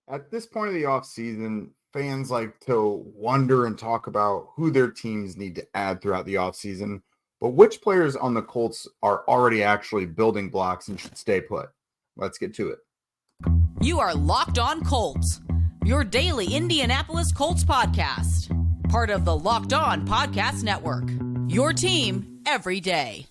At this point of the offseason, fans like to wonder and talk about who their teams need to add throughout the offseason, but which players on the Colts are already actually building blocks and should stay put? Let's get to it. You are Locked On Colts, your daily Indianapolis Colts podcast. Part of the Locked On Podcast Network, your team every day.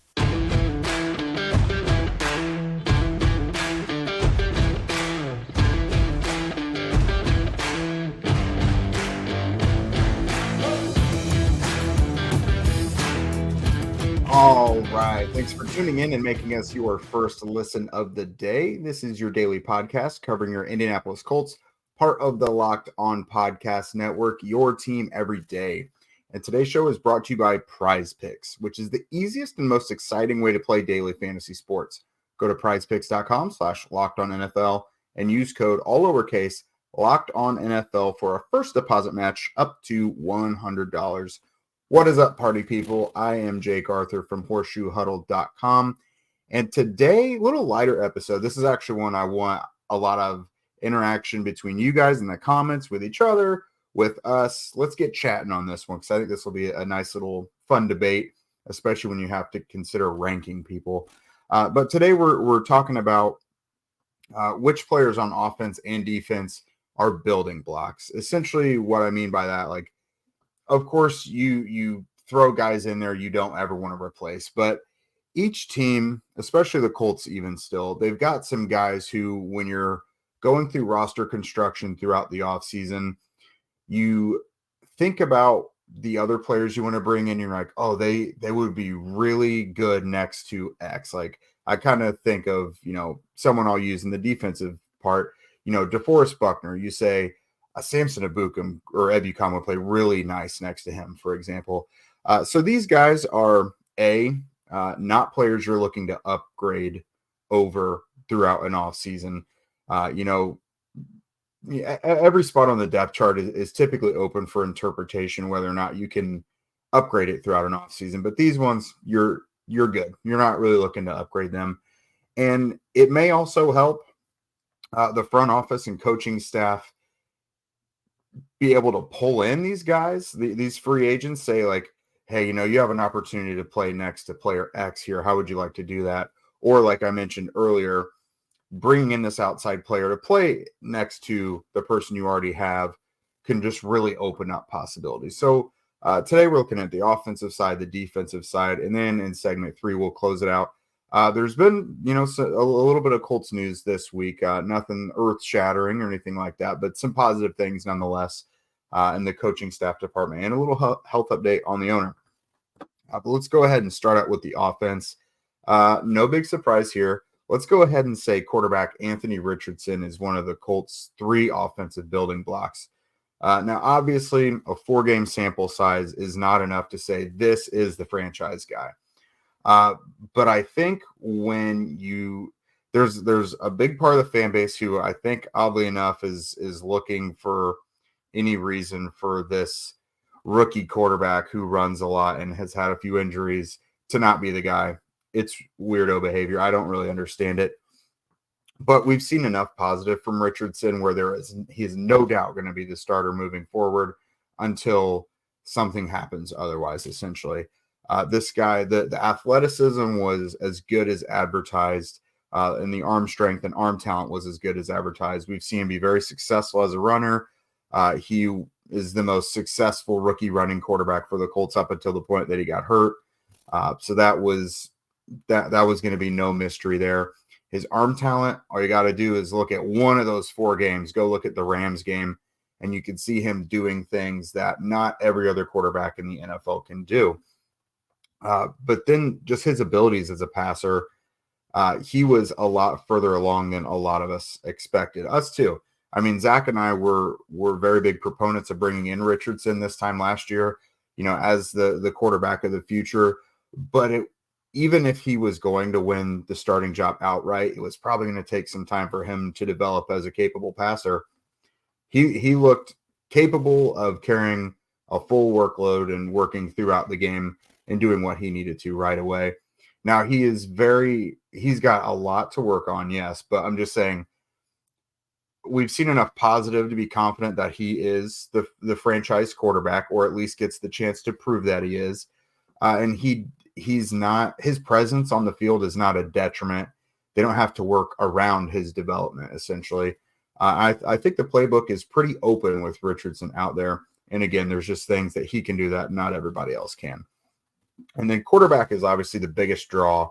All right. Thanks for tuning in and making us your first listen of the day. This is your daily podcast covering your Indianapolis Colts, part of the Locked On Podcast Network, your team every day. And today's show is brought to you by Prize Picks, which is the easiest and most exciting way to play daily fantasy sports. Go to prizepicks.com/LockedOnNFL and use code all lowercase LockedOnNFL for a first deposit match up to $100. What is up, party people? I am Jake Arthur from horseshoehuddle.com. And today, a little lighter episode. This is actually one I want a lot of interaction between you guys in the comments, with each other, with us. Let's get chatting on this one because I think this will be a nice little fun debate, especially when you have to consider ranking people. But today we're talking about which players on offense and defense are building blocks. Essentially, what I mean by that, like, of course, you throw guys in there you don't ever want to replace, but each team, especially the Colts even still, they've got some guys who, when you're going through roster construction throughout the offseason, you think about the other players you want to bring in. You're like, oh, they would be really good next to X. Like, I kind of think of, someone I'll use in the defensive part, DeForest Buckner. You say, Samson Ebukam or Ebukam would play really nice next to him, for example. So these guys are not players you're looking to upgrade over throughout an offseason. Every spot on the depth chart is typically open for interpretation, whether or not you can upgrade it throughout an offseason. But these ones, you're good. You're not really looking to upgrade them. And it may also help the front office and coaching staff be able to pull in these guys, these free agents, say like, hey, you have an opportunity to play next to player X here. How would you like to do that? Or like I mentioned earlier, bringing in this outside player to play next to the person you already have can just really open up possibilities. So today we're looking at the offensive side, the defensive side, and then in segment 3, we'll close it out. There's been, a little bit of Colts news this week, nothing earth-shattering or anything like that, but some positive things nonetheless in the coaching staff department, and a little health update on the owner. But let's go ahead and start out with the offense. No big surprise here. Let's go ahead and say quarterback Anthony Richardson is one of the Colts' 3 offensive building blocks. Now, obviously, a 4-game sample size is not enough to say this is the franchise guy. But I think when there's a big part of the fan base who I think, oddly enough, is looking for any reason for this rookie quarterback who runs a lot and has had a few injuries to not be the guy. It's weirdo behavior. I don't really understand it. But we've seen enough positive from Richardson where he is no doubt going to be the starter moving forward until something happens otherwise, essentially. This guy, the athleticism was as good as advertised, and the arm strength and arm talent was as good as advertised. We've seen him be very successful as a runner. He is the most successful rookie running quarterback for the Colts up until the point that he got hurt. So that was going to be no mystery there. His arm talent, all you got to do is look at one of those 4 games. Go look at the Rams game, and you can see him doing things that not every other quarterback in the NFL can do. But then just his abilities as a passer, he was a lot further along than a lot of us expected. Us too. I mean, Zach and I were very big proponents of bringing in Richardson this time last year, as the quarterback of the future. But even if he was going to win the starting job outright, it was probably going to take some time for him to develop as a capable passer. He looked capable of carrying a full workload and working throughout the game and doing what he needed to right away. Now, he's got a lot to work on, yes, but I'm just saying we've seen enough positive to be confident that he is the franchise quarterback, or at least gets the chance to prove that he is. And he's not, his presence on the field is not a detriment. They don't have to work around his development, essentially. I think the playbook is pretty open with Richardson out there. And again, there's just things that he can do that not everybody else can. And then quarterback is obviously the biggest draw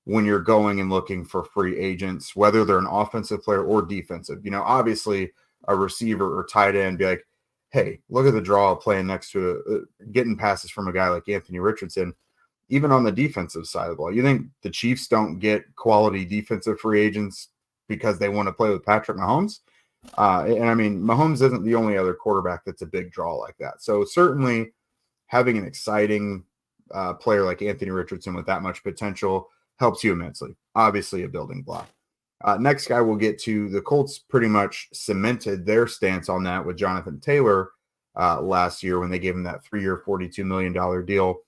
when you're going and looking for free agents, whether they're an offensive player or defensive. Obviously a receiver or tight end, be like, hey, look at the draw playing next to getting passes from a guy like Anthony Richardson. Even on the defensive side of the ball, you think the Chiefs don't get quality defensive free agents because they want to play with Patrick Mahomes? And I mean, Mahomes isn't the only other quarterback that's a big draw like that. So certainly having an exciting player like Anthony Richardson with that much potential helps you immensely. Obviously a building block. Next guy we'll get to, the Colts pretty much cemented their stance on that with Jonathan Taylor last year when they gave him that 3-year, $42 million deal.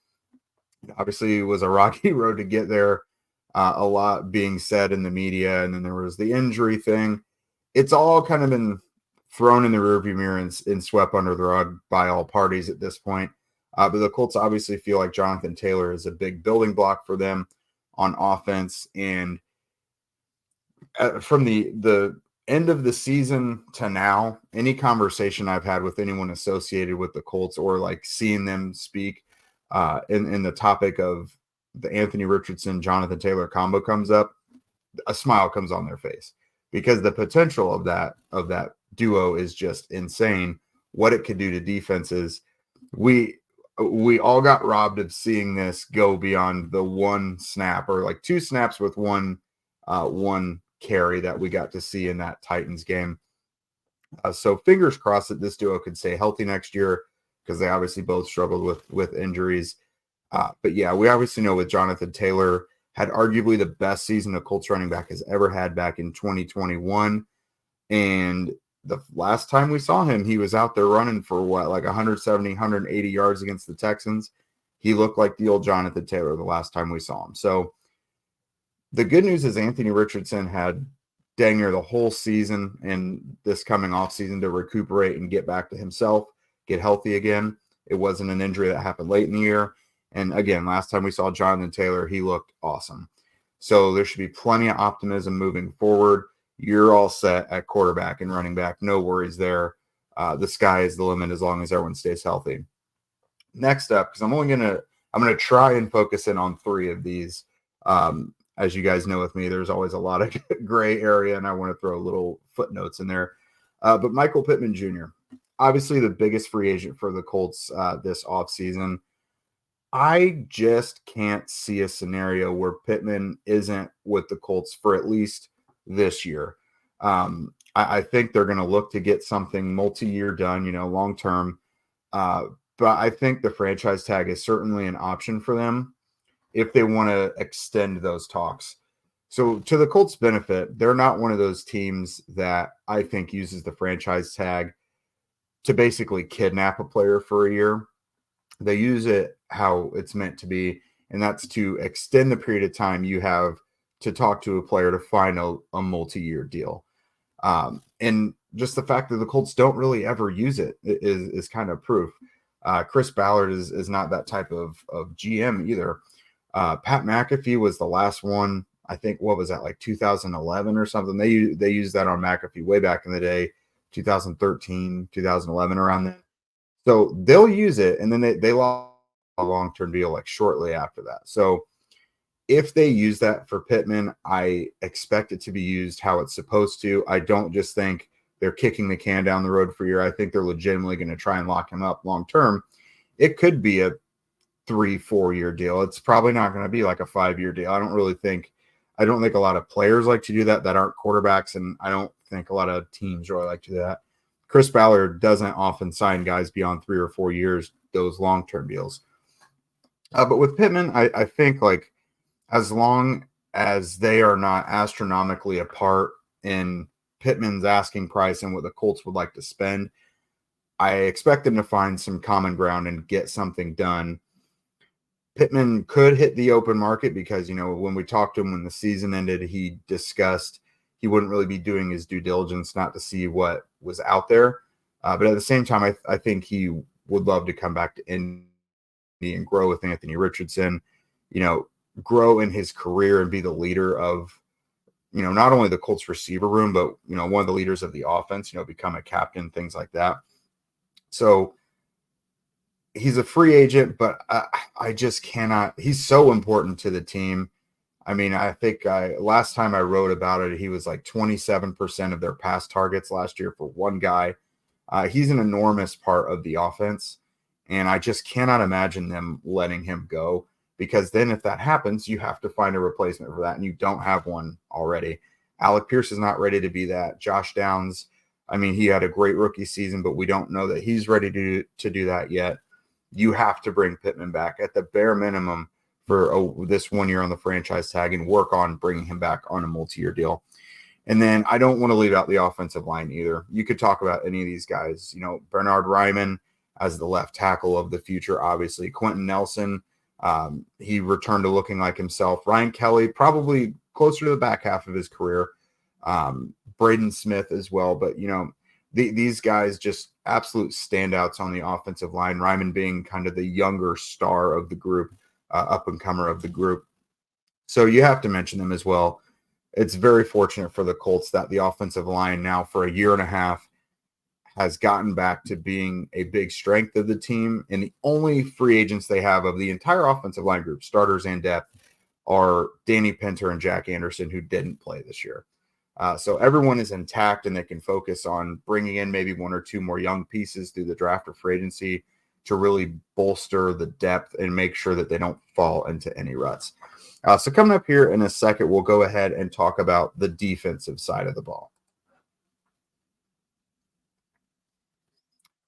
Obviously, it was a rocky road to get there. A lot being said in the media, and then there was the injury thing. It's all kind of been thrown in the rearview mirror and swept under the rug by all parties at this point. But the Colts obviously feel like Jonathan Taylor is a big building block for them on offense. And from the end of the season to now, any conversation I've had with anyone associated with the Colts or like seeing them speak in the topic of the Anthony Richardson, Jonathan Taylor combo comes up, a smile comes on their face because the potential of that duo is just insane. What it could do to defenses. We all got robbed of seeing this go beyond the one snap or like two snaps with one carry that we got to see in that Titans game. So fingers crossed that this duo could stay healthy next year, because they obviously both struggled with injuries. But yeah, we obviously know with Jonathan Taylor had arguably the best season a Colts running back has ever had back in 2021. And the last time we saw him, he was out there running for like 170, 180 yards against the Texans. He looked like the old Jonathan Taylor the last time we saw him. So the good news is Anthony Richardson had dang near the whole season and this coming off season to recuperate and get back to himself, get healthy again. It wasn't an injury that happened late in the year. And again, last time we saw Jonathan Taylor, he looked awesome. So there should be plenty of optimism moving forward. You're all set at quarterback and running back. No worries there. The sky is the limit as long as everyone stays healthy. Next up, because I'm going to try and focus in on 3 of these. As you guys know with me, there's always a lot of gray area, and I want to throw little footnotes in there. But Michael Pittman Jr., obviously the biggest free agent for the Colts this offseason. I just can't see a scenario where Pittman isn't with the Colts for at least this year. I think they're going to look to get something multi-year done, long-term. But I think the franchise tag is certainly an option for them if they want to extend those talks. So to the Colts' benefit, they're not one of those teams that I think uses the franchise tag to basically kidnap a player for a year. They use it how it's meant to be, and that's to extend the period of time you have to talk to a player to find a multi-year deal. And just the fact that the Colts don't really ever use it is kind of proof. Chris Ballard is not that type of GM either. Pat McAfee was the last one. I think, what was that, like 2011 or something? They used that on McAfee way back in the day, 2013, 2011, around then. So they'll use it, and then they lost a long-term deal like shortly after that. So if they use that for Pittman, I expect it to be used how it's supposed to. I don't just think they're kicking the can down the road for a year. I think they're legitimately going to try and lock him up long-term. It could be a 3-4 year deal. It's probably not going to be like a 5-year deal. I don't think a lot of players like to do that aren't quarterbacks, and I don't think a lot of teams really like to do that. Chris Ballard doesn't often sign guys beyond 3 or 4 years, those long-term deals. But with Pittman, I think like as long as they are not astronomically apart in Pittman's asking price and what the Colts would like to spend, I expect them to find some common ground and get something done. Pittman could hit the open market because, when we talked to him when the season ended, he discussed he wouldn't really be doing his due diligence not to see what was out there. But at the same time, I think he would love to come back to Indy and grow with Anthony Richardson, grow in his career and be the leader of, not only the Colts receiver room, but, one of the leaders of the offense, become a captain, things like that. So he's a free agent, but I just cannot. He's so important to the team. I mean, I think last time I wrote about it, he was like 27% of their pass targets last year for one guy. He's an enormous part of the offense, and I just cannot imagine them letting him go, because then if that happens, you have to find a replacement for that, and you don't have one already. Alec Pierce is not ready to be that. Josh Downs, I mean, he had a great rookie season, but we don't know that he's ready to do that yet. You have to bring Pittman back at the bare minimum for this 1 year on the franchise tag and work on bringing him back on a multi-year deal. And then I don't want to leave out the offensive line either. You could talk about any of these guys, Bernhard Raimann as the left tackle of the future, obviously. Quentin Nelson, he returned to looking like himself. Ryan Kelly, probably closer to the back half of his career. Braden Smith as well. But, these guys just absolute standouts on the offensive line. Raimann being kind of the younger star of the group, up-and-comer of the group. So you have to mention them as well. It's very fortunate for the Colts that the offensive line now for a year and a half has gotten back to being a big strength of the team. And the only free agents they have of the entire offensive line group, starters and depth, are Danny Pinter and Jack Anderson, who didn't play this year. So everyone is intact, and they can focus on bringing in maybe one or two more young pieces through the draft or free agency to really bolster the depth and make sure that they don't fall into any ruts. So coming up here in a second, we'll go ahead and talk about the defensive side of the ball.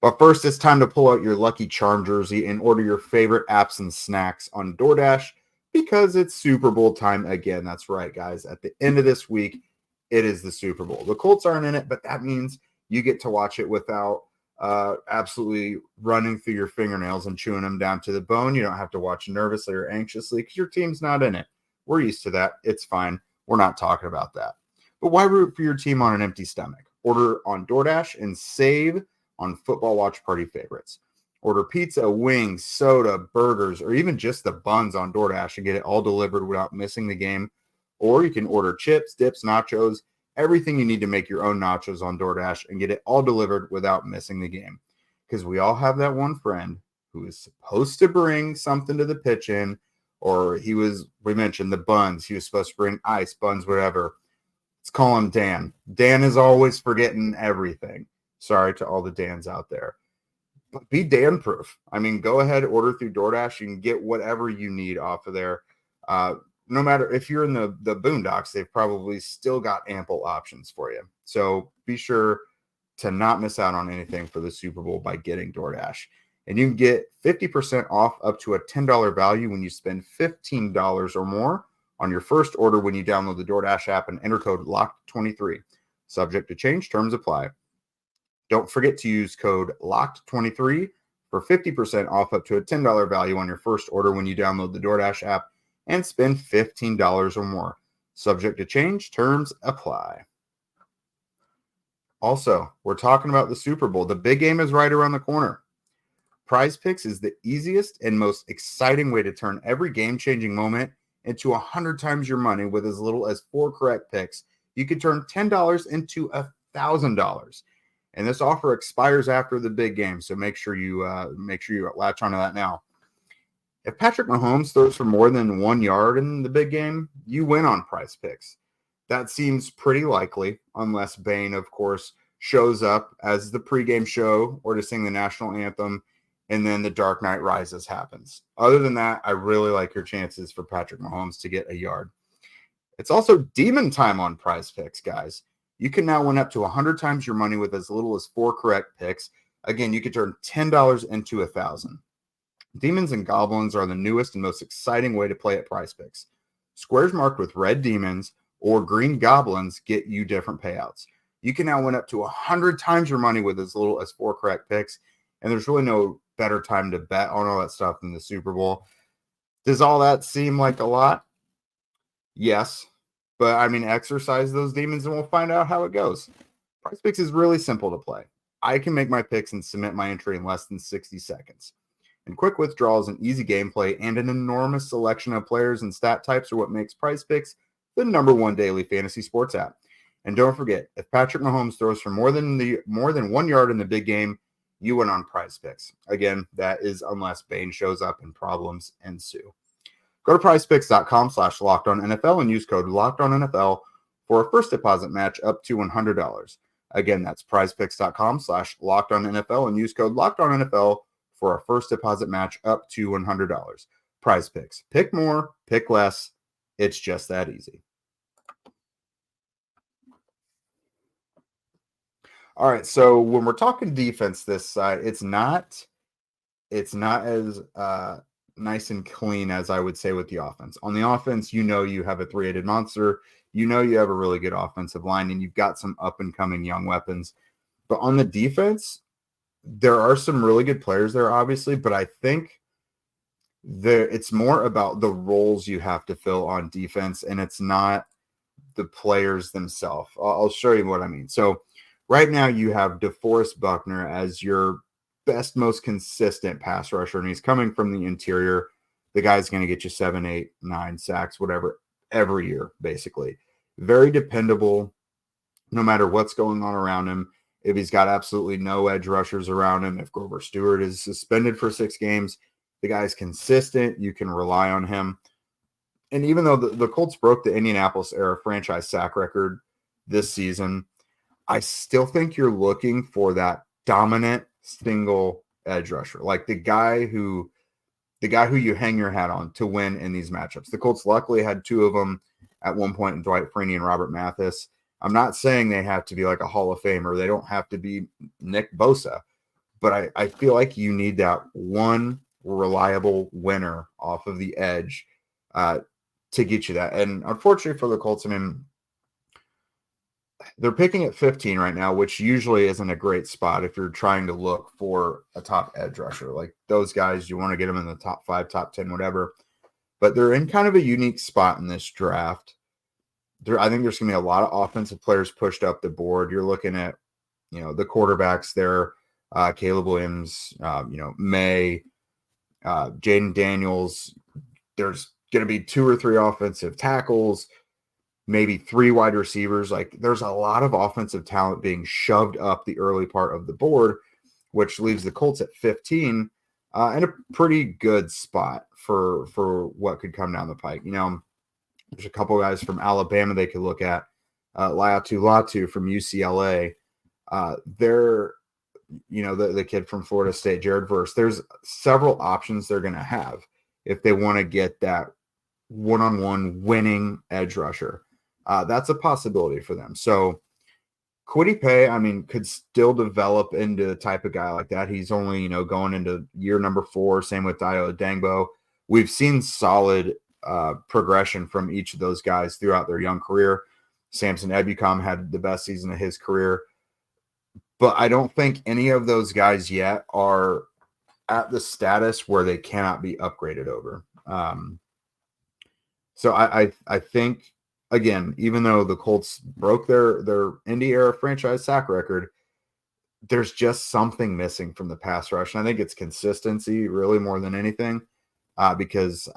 But first, it's time to pull out your Lucky Charm jersey and order your favorite apps and snacks on DoorDash, because it's Super Bowl time again. That's right, guys. At the end of this week, it is the Super Bowl. The Colts aren't in it, but that means you get to watch it without absolutely running through your fingernails and chewing them down to the bone. You don't have to watch nervously or anxiously because your team's not in it. We're used to that. It's fine. We're not talking about that. But why root for your team on an empty stomach? Order on DoorDash and save on football watch party favorites. Order pizza, wings, soda, burgers, or even just the buns on DoorDash and get it all delivered without missing the game. Or you can order chips, dips, nachos, everything you need to make your own nachos on DoorDash and get it all delivered without missing the game. Because we all have that one friend who is supposed to bring something to the pitch-in, or we mentioned the buns. He was supposed to bring ice, buns, whatever. Let's call him Dan. Dan is always forgetting everything. Sorry to all the Dans out there. But be Dan-proof. I mean, go ahead, order through DoorDash. You can get whatever you need off of there. No matter if you're in the boondocks, they've probably still got ample options for you. So be sure to not miss out on anything for the Super Bowl by getting DoorDash. And you can get 50% off up to a $10 value when you spend $15 or more on your first order when you download the DoorDash app and enter code LOCKED23. Subject to change, terms apply. Don't forget to use code LOCKED23 for 50% off up to a $10 value on your first order when you download the DoorDash app and spend $15 or more. Subject to change, terms apply. Also, we're talking about the Super Bowl. The big game is right around the corner. Prize Picks is the easiest and most exciting way to turn every game-changing moment into 100 times your money with as little as 4 correct picks. You can turn $10 into $1,000. And this offer expires after the big game, so make sure you latch onto that now. If Patrick Mahomes throws for more than 1 yard in the big game, you win on Prize Picks. That seems pretty likely, unless Bane, of course, shows up as the pregame show or to sing the national anthem, and then the Dark Knight Rises happens. Other than that, I really like your chances for Patrick Mahomes to get a yard. It's also demon time on Prize Picks, guys. You can now win up to 100 times your money with as little as 4 correct picks. Again, you can turn $10 into $1,000. Demons and Goblins are the newest and most exciting way to play at Prize Picks. Squares marked with red demons or green goblins get you different payouts. You can now win up to 100 times your money with as little as 4 correct picks, and there's really no better time to bet on all that stuff than the Super Bowl. Does all that seem like a lot? Yes, But I mean, exercise those demons and we'll find out how it goes. Prize Picks is really simple to play. I can make my picks and submit my entry in less than 60 seconds. And quick withdrawals and easy gameplay and an enormous selection of players and stat types are what makes Prize Picks the #1 daily fantasy sports app. And don't forget, if Patrick Mahomes throws for more than 1 yard in the big game, you win on Prize Picks. Again, that is unless Bane shows up and problems ensue. Go to prizepicks.com/LockedOnNFL and use code LockedOnNFL for a first deposit match up to $100. Again, that's prizepicks.com/LockedOnNFL and use code LockedOnNFL for a first deposit match up to $100. Prize Picks. Pick more, pick less. It's just that easy. All right, so when we're talking defense this side, it's not as nice and clean as I would say with the offense. On the offense, you have a three-headed monster. You have a really good offensive line, and you've got some up-and-coming young weapons. But on the defense, there are some really good players there, obviously, but I think it's more about the roles you have to fill on defense, and it's not the players themselves. I'll show you what I mean. So right now you have DeForest Buckner as your best, most consistent pass rusher, and he's coming from the interior. The guy's going to get you 7, 8, 9 sacks, whatever, every year, basically. Very dependable, no matter what's going on around him. If he's got absolutely no edge rushers around him, if Grover Stewart is suspended for 6 games, the guy's consistent. You can rely on him. And even though the Colts broke the Indianapolis era franchise sack record this season, I still think you're looking for that dominant single edge rusher, like the guy who you hang your hat on to win in these matchups. The Colts luckily had 2 of them at one point in Dwight Freeney and Robert Mathis. I'm not saying they have to be like a Hall of Famer. They don't have to be Nick Bosa, but I feel like you need that one reliable winner off of the edge to get you that. And unfortunately for the Colts, I mean, they're picking at 15 right now, which usually isn't a great spot if you're trying to look for a top edge rusher. Like those guys, you want to get them in the top 5, top 10, whatever. But they're in kind of a unique spot in this draft. I think there's going to be a lot of offensive players pushed up the board. You're looking at, the quarterbacks there, Caleb Williams, May, Jaden Daniels. There's going to be 2 or 3 offensive tackles, maybe 3 wide receivers. Like there's a lot of offensive talent being shoved up the early part of the board, which leaves the Colts at 15 in a pretty good spot for what could come down the pike. There's a couple guys from Alabama they could look at. Laiatu Latu from UCLA. They're, the kid from Florida State, Jared Verse. There's several options they're going to have if they want to get that one-on-one winning edge rusher. That's a possibility for them. So Kwity Paye, I mean, could still develop into the type of guy like that. He's only, going into year number 4. Same with Dayo Dangbo. We've seen solid progression from each of those guys throughout their young career. Samson Ebukam had the best season of his career. But I don't think any of those guys yet are at the status where they cannot be upgraded over. So I think, again, even though the Colts broke their Indy era franchise sack record, there's just something missing from the pass rush. And I think it's consistency really more than anything, because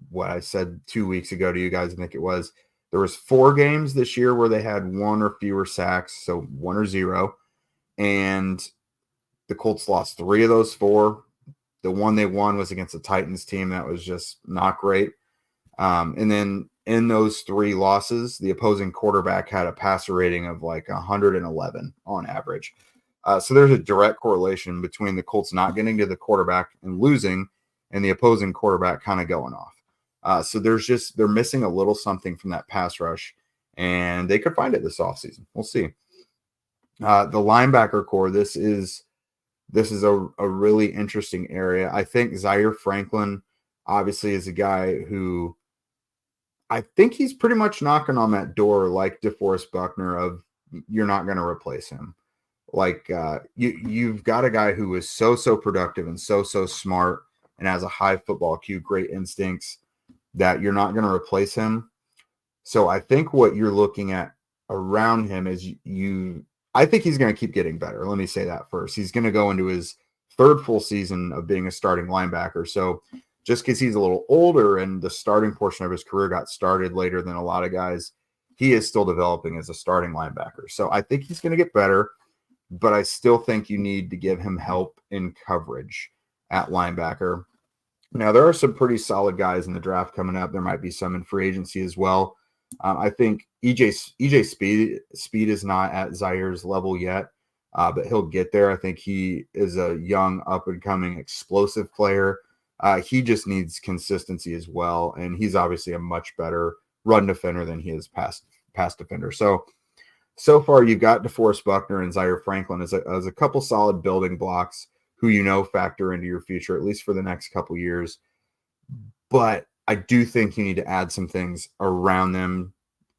what I said 2 weeks ago to you guys, I think it was, there was 4 games this year where they had 1 or fewer sacks, so 1 or 0. And the Colts lost 3 of those 4. The one they won was against the Titans team that was just not great. And then in those 3 losses, the opposing quarterback had a passer rating of like 111 on average. So there's a direct correlation between the Colts not getting to the quarterback and losing and the opposing quarterback kind of going off. So they're missing a little something from that pass rush, and they could find it this offseason. We'll see. The linebacker core, this is a really interesting area. I think Zaire Franklin obviously is a guy who I think he's pretty much knocking on that door like DeForest Buckner of you're not going to replace him. Like you've got a guy who is so productive and so smart and has a high football IQ, great instincts, that you're not going to replace him. So I think what you're looking at around him is I think he's going to keep getting better. Let me say that first. He's going to go into his third full season of being a starting linebacker. So just because he's a little older and the starting portion of his career got started later than a lot of guys, he is still developing as a starting linebacker. So I think he's going to get better, but I still think you need to give him help in coverage at linebacker. Now, there are some pretty solid guys in the draft coming up. There might be some in free agency as well. I think EJ Speed is not at Zaire's level yet, but he'll get there. I think he is a young, up-and-coming, explosive player. He just needs consistency as well, and he's obviously a much better run defender than he is pass defender. So far you've got DeForest Buckner and Zaire Franklin as a couple solid building blocks who factor into your future, at least for the next couple years. But I do think you need to add some things around them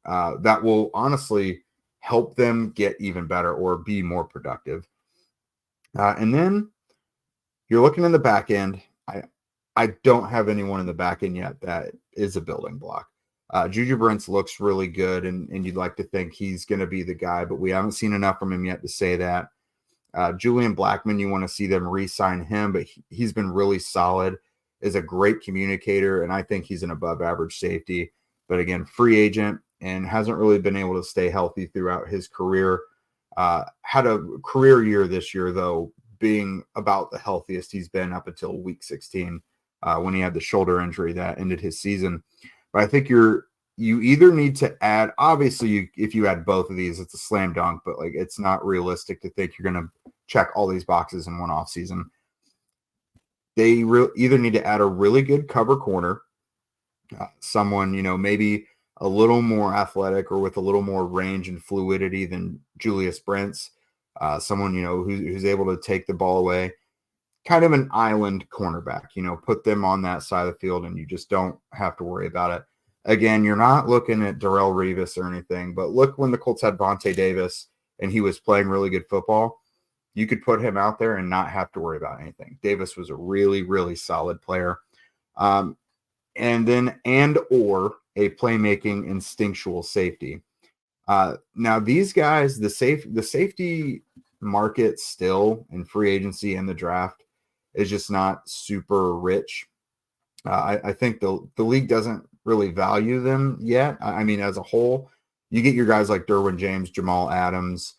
that will honestly help them get even better or be more productive. And then you're looking in the back end. I don't have anyone in the back end yet that is a building block. Juju Brents looks really good, and you'd like to think he's going to be the guy, but we haven't seen enough from him yet to say that. Julian Blackmon, you want to see them re-sign him, but he's been really solid, is a great communicator, and I think he's an above-average safety. But again, free agent and hasn't really been able to stay healthy throughout his career. Had a career year this year, though, being about the healthiest he's been up until week 16 when he had the shoulder injury that ended his season. But I think you either need to add, obviously, if you add both of these, it's a slam dunk, but like it's not realistic to think you're going to check all these boxes in one offseason. They either need to add a really good cover corner, someone, maybe a little more athletic or with a little more range and fluidity than Julius Brents, someone, who's able to take the ball away, kind of an island cornerback, put them on that side of the field and you just don't have to worry about it. Again, you're not looking at Darrelle Revis or anything, but look when the Colts had Vontae Davis and he was playing really good football, you could put him out there and not have to worry about anything. Davis was a really, really solid player. Or a playmaking instinctual safety. Now these guys, the safety market still in free agency and the draft is just not super rich. I think the league doesn't really value them yet. I mean, as a whole, you get your guys like Derwin James, Jamal Adams,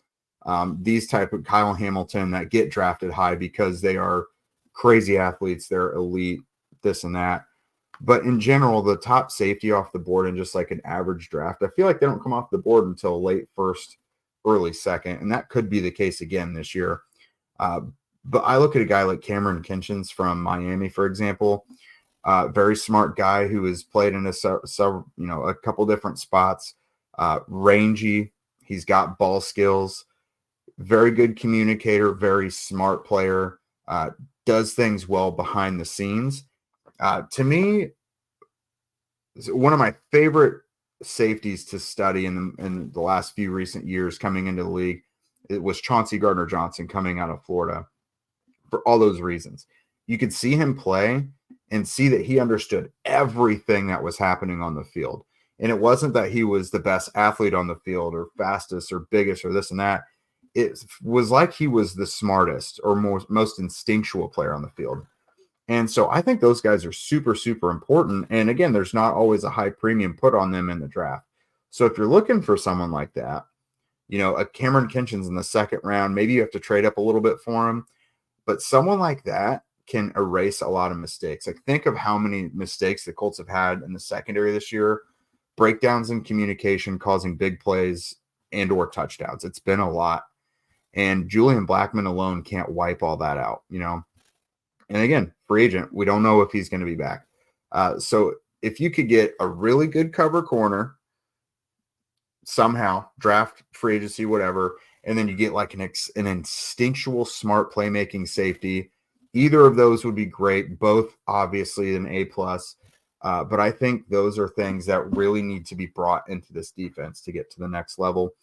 these type of Kyle Hamilton that get drafted high because they are crazy athletes. They're elite, this and that. But in general, the top safety off the board in just like an average draft, I feel like they don't come off the board until late first, early second. And that could be the case again this year. But I look at a guy like Cameron Kinchens from Miami, for example, very smart guy who has played in a couple different spots, rangy. He's got ball skills, very good communicator, very smart player, does things well behind the scenes. To me, one of my favorite safeties to study in the last few recent years coming into the league, it was Chauncey Gardner-Johnson coming out of Florida for all those reasons. You could see him play and see that he understood everything that was happening on the field. And it wasn't that he was the best athlete on the field or fastest or biggest or this and that. It was like he was the smartest or most instinctual player on the field. And so I think those guys are super, super important. And again, there's not always a high premium put on them in the draft. So if you're looking for someone like that, a Cameron Kinchens in the second round, maybe you have to trade up a little bit for him. But someone like that can erase a lot of mistakes. Like think of how many mistakes the Colts have had in the secondary this year, breakdowns in communication causing big plays and or touchdowns. It's been a lot. And Julian Blackmon alone can't wipe all that out, And again, free agent, we don't know if he's going to be back. So if you could get a really good cover corner, somehow, draft, free agency, whatever, and then you get like an instinctual, smart playmaking safety, either of those would be great. Both, obviously, an A+. But I think those are things that really need to be brought into this defense to get to the next level.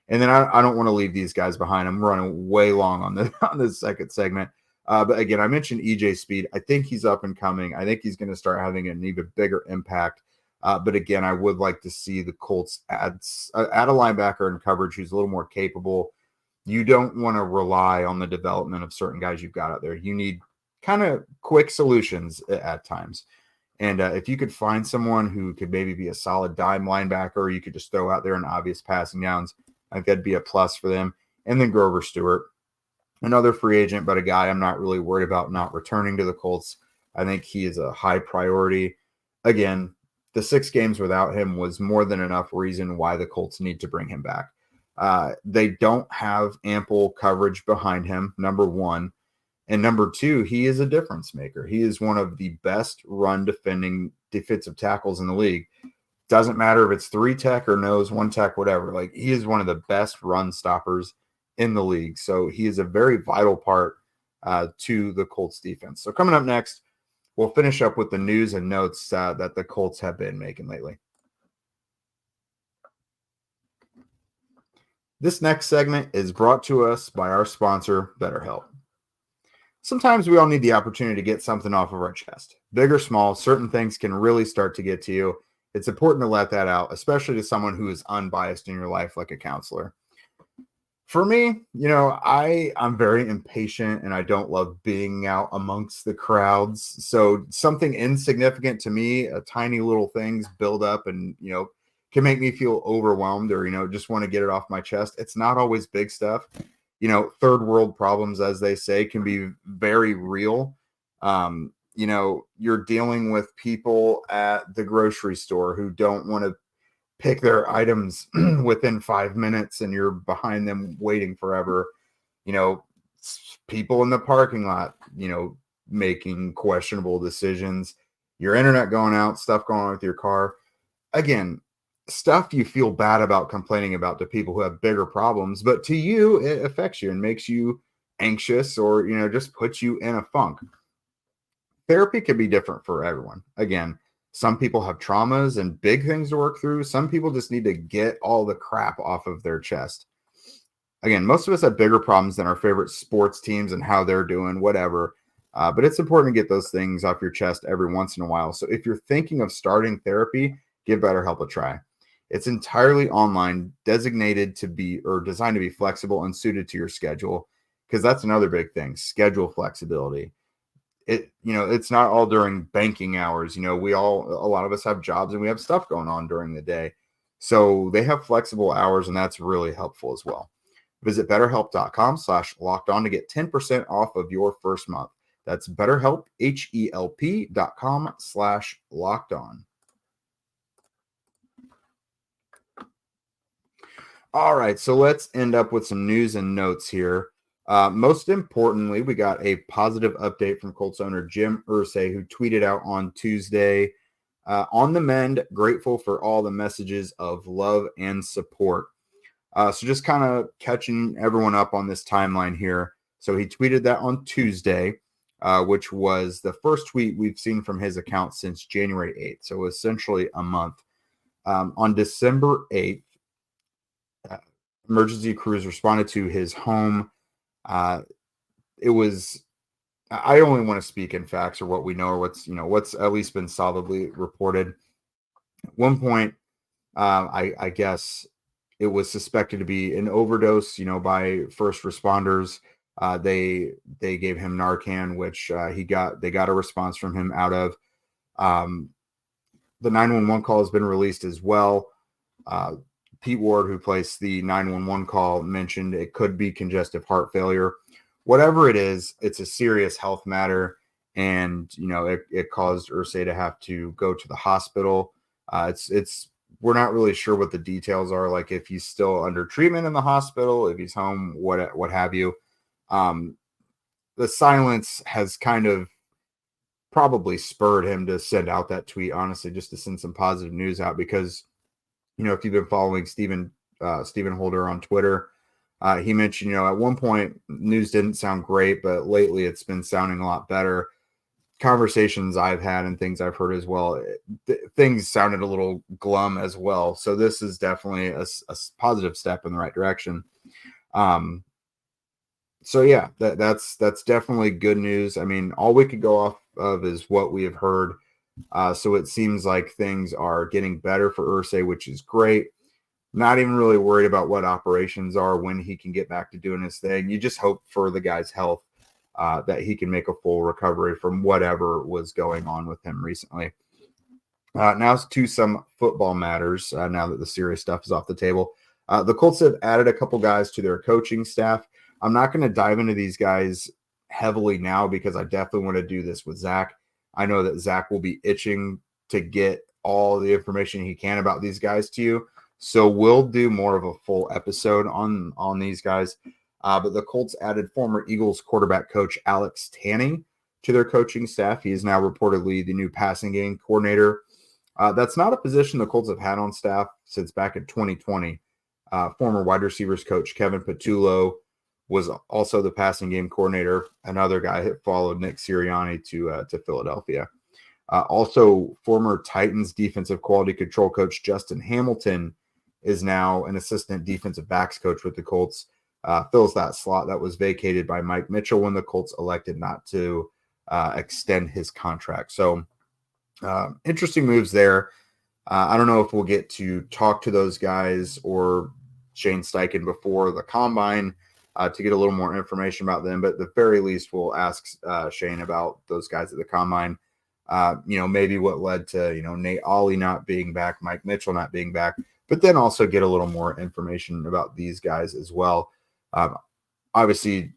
And then I don't want to leave these guys behind. I'm running way long on this second segment. But again, I mentioned EJ Speed. I think he's up and coming. I think he's going to start having an even bigger impact But again, I would like to see the Colts add a linebacker in coverage who's a little more capable. You don't want to rely on the development of certain guys you've got out there. You need kind of quick solutions at times. And if you could find someone who could maybe be a solid dime linebacker, or you could just throw out there in obvious passing downs, I think that'd be a plus for them. And then Grover Stewart, another free agent, but a guy I'm not really worried about not returning to the Colts. I think he is a high priority. Again, the 6 games without him was more than enough reason why the Colts need to bring him back. They don't have ample coverage behind him, number one. And number two, he is a difference maker. He is one of the best run defending defensive tackles in the league. Doesn't matter if it's 3 tech or nose, 1 tech, whatever. Like, he is one of the best run stoppers in the league. So he is a very vital part to the Colts defense. So coming up next, we'll finish up with the news and notes that the Colts have been making lately. This next segment is brought to us by our sponsor, BetterHelp. Sometimes we all need the opportunity to get something off of our chest. Big or small, certain things can really start to get to you. It's important to let that out, especially to someone who is unbiased in your life, like a counselor. For me, I'm very impatient and I don't love being out amongst the crowds. So something insignificant to me, tiny little things build up and, can make me feel overwhelmed or, just want to get it off my chest. It's not always big stuff. Third world problems, as they say, can be very real. You're dealing with people at the grocery store who don't want to pick their items within 5 minutes and you're behind them waiting forever. People in the parking lot, making questionable decisions, your internet going out, stuff going on with your car. Again, stuff you feel bad about complaining about to people who have bigger problems, but to you, it affects you and makes you anxious or, just puts you in a funk. Therapy can be different for everyone. Again, some people have traumas and big things to work through. Some people just need to get all the crap off of their chest. Again, most of us have bigger problems than our favorite sports teams and how they're doing, whatever. But it's important to get those things off your chest every once in a while. So if you're thinking of starting therapy, give BetterHelp a try. It's entirely online, designed to be flexible and suited to your schedule, because that's another big thing, schedule flexibility. It's not all during banking hours. A lot of us have jobs and we have stuff going on during the day. So they have flexible hours and that's really helpful as well. Visit betterhelp.com/lockedon to get 10% off of your first month. That's BetterHelp, HELP.com/lockedon. All right, so let's end up with some news and notes here. Most importantly, we got a positive update from Colts owner Jim Irsay, who tweeted out on Tuesday, on the mend, grateful for all the messages of love and support. So just kind of catching everyone up on this timeline here. So he tweeted that on Tuesday, which was the first tweet we've seen from his account since January 8th. So essentially a month. On December 8th, emergency crews responded to his home. I only want to speak in facts or what we know or what's at least been solidly reported. At one point, I guess it was suspected to be an overdose, by first responders. They gave him Narcan, which they got a response from him out of. The 911 call has been released as well. Pete Ward, who placed the 911 call, mentioned it could be congestive heart failure. Whatever it is, it's a serious health matter. And, it caused Irsay to have to go to the hospital. We're not really sure what the details are, like if he's still under treatment in the hospital, if he's home, what have you. The silence has kind of probably spurred him to send out that tweet, honestly, just to send some positive news out, because if you've been following Stephen Holder on Twitter, he mentioned, at one point news didn't sound great, but lately it's been sounding a lot better. Conversations I've had and things I've heard as well, things sounded a little glum as well. So this is definitely a positive step in the right direction. So yeah, that's definitely good news. I mean, all we could go off of is what we have heard So it seems like things are getting better for Irsay, which is great. Not even really worried about what operations are when he can get back to doing his thing. You just hope for the guy's health, that he can make a full recovery from whatever was going on with him recently. Now to some football matters, now that the serious stuff is off the table. The Colts have added a couple guys to their coaching staff. I'm not going to dive into these guys heavily now because I definitely want to do this with Zach. I know that Zach will be itching to get all the information he can about these guys to you. So we'll do more of a full episode on these guys. But the Colts added former Eagles quarterback coach Alex Tanney to their coaching staff. He is now reportedly the new passing game coordinator. That's not a position the Colts have had on staff since back in 2020. Former wide receivers coach Kevin Patullo was also the passing game coordinator. Another guy that followed Nick Sirianni to Philadelphia. Also, former Titans defensive quality control coach Justin Hamilton is now an assistant defensive backs coach with the Colts. Fills that slot that was vacated by Mike Mitchell when the Colts elected not to extend his contract. So interesting moves there. I don't know if we'll get to talk to those guys or Shane Steichen before the combine to get a little more information about them, but at the very least we'll ask Shane about those guys at the combine. Maybe what led to, Nate Ollie not being back, Mike Mitchell not being back, but then also get a little more information about these guys as well. Obviously,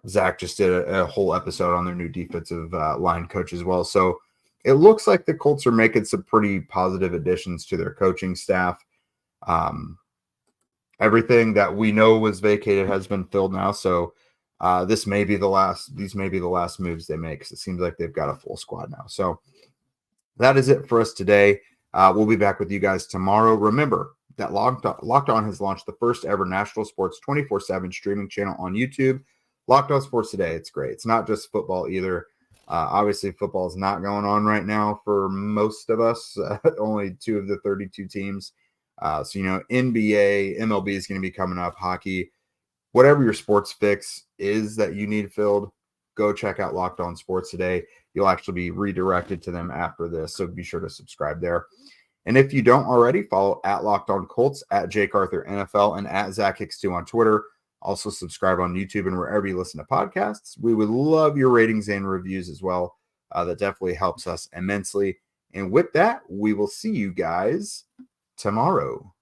Zach just did a whole episode on their new defensive line coach as well. So it looks like the Colts are making some pretty positive additions to their coaching staff. Everything that we know was vacated has been filled now. So these may be the last moves they make, because it seems like they've got a full squad now. So that is it for us today. We'll be back with you guys tomorrow. Remember that Locked On has launched the first ever national sports 24/7 streaming channel on YouTube. Locked On Sports Today. It's great. It's not just football either. Obviously, football is not going on right now for most of us. Only 2 of the 32 teams. NBA, MLB is going to be coming up, hockey. Whatever your sports fix is that you need filled, go check out Locked On Sports Today. You'll actually be redirected to them after this, so be sure to subscribe there. And if you don't already, follow at Locked On Colts, at Jake Arthur NFL, and at Zach Hicks2 on Twitter. Also subscribe on YouTube and wherever you listen to podcasts. We would love your ratings and reviews as well. That definitely helps us immensely. And with that, we will see you guys tomorrow.